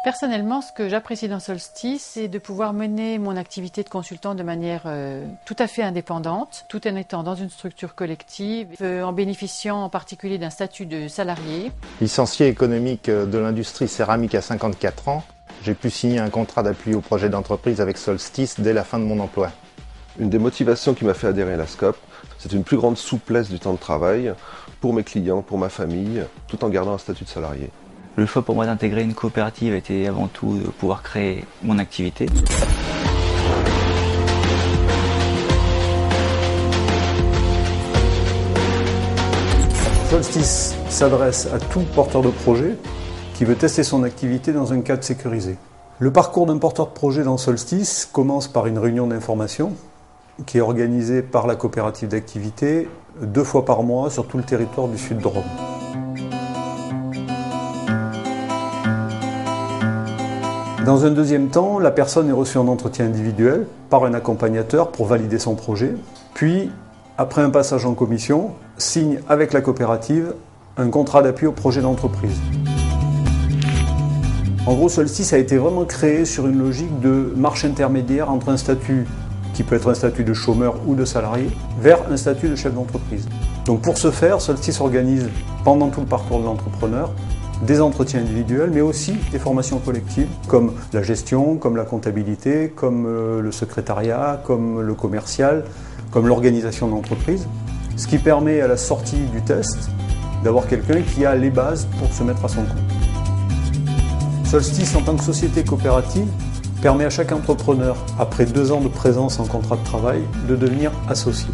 Personnellement, ce que j'apprécie dans Solstice, c'est de pouvoir mener mon activité de consultant de manière tout à fait indépendante, tout en étant dans une structure collective, en bénéficiant en particulier d'un statut de salarié. Licencié économique de l'industrie céramique à 54 ans, j'ai pu signer un contrat d'appui au projet d'entreprise avec Solstice dès la fin de mon emploi. Une des motivations qui m'a fait adhérer à la SCOP, c'est une plus grande souplesse du temps de travail pour mes clients, pour ma famille, tout en gardant un statut de salarié. Le choix pour moi d'intégrer une coopérative était avant tout de pouvoir créer mon activité. Solstice s'adresse à tout porteur de projet qui veut tester son activité dans un cadre sécurisé. Le parcours d'un porteur de projet dans Solstice commence par une réunion d'information qui est organisée par la coopérative d'activité 2 fois par mois sur tout le territoire du sud de Rome. Dans un deuxième temps, la personne est reçue en entretien individuel par un accompagnateur pour valider son projet. Puis, après un passage en commission, signe avec la coopérative un contrat d'appui au projet d'entreprise. En gros, Solstice a été vraiment créé sur une logique de marche intermédiaire entre un statut qui peut être un statut de chômeur ou de salarié, vers un statut de chef d'entreprise. Donc pour ce faire, Solstice organise pendant tout le parcours de l'entrepreneur des entretiens individuels, mais aussi des formations collectives, comme la gestion, comme la comptabilité, comme le secrétariat, comme le commercial, comme l'organisation de l'entreprise, ce qui permet à la sortie du test d'avoir quelqu'un qui a les bases pour se mettre à son compte. Solstice, en tant que société coopérative, permet à chaque entrepreneur, après 2 ans de présence en contrat de travail, de devenir associé.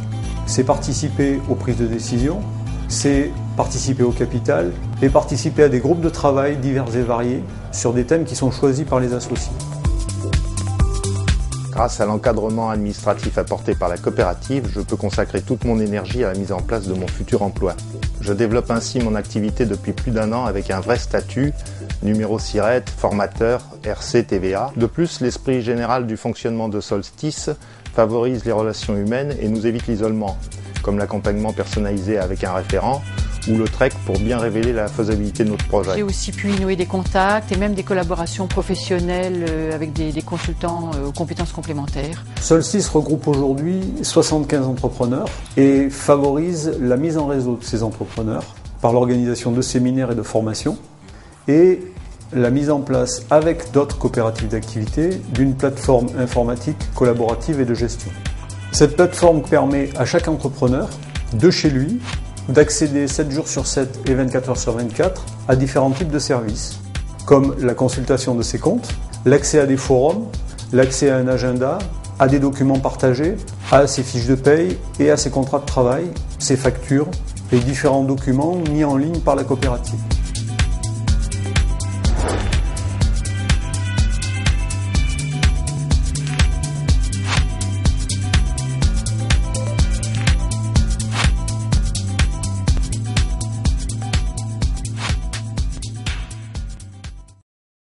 C'est participer aux prises de décision, c'est participer au capital et participer à des groupes de travail divers et variés sur des thèmes qui sont choisis par les associés. Grâce à l'encadrement administratif apporté par la coopérative, je peux consacrer toute mon énergie à la mise en place de mon futur emploi. Je développe ainsi mon activité depuis plus d'1 an avec un vrai statut, numéro SIRET, formateur, RC, TVA. De plus, l'esprit général du fonctionnement de Solstice favorise les relations humaines et nous évite l'isolement, comme l'accompagnement personnalisé avec un référent ou le trek pour bien révéler la faisabilité de notre projet. J'ai aussi pu nouer des contacts et même des collaborations professionnelles avec des consultants aux compétences complémentaires. Solstice regroupe aujourd'hui 75 entrepreneurs et favorise la mise en réseau de ces entrepreneurs par l'organisation de séminaires et de formations et la mise en place avec d'autres coopératives d'activité d'une plateforme informatique collaborative et de gestion. Cette plateforme permet à chaque entrepreneur de chez lui d'accéder 7 jours sur 7 et 24 heures sur 24 à différents types de services, comme la consultation de ses comptes, l'accès à des forums, l'accès à un agenda, à des documents partagés, à ses fiches de paye et à ses contrats de travail, ses factures et différents documents mis en ligne par la coopérative.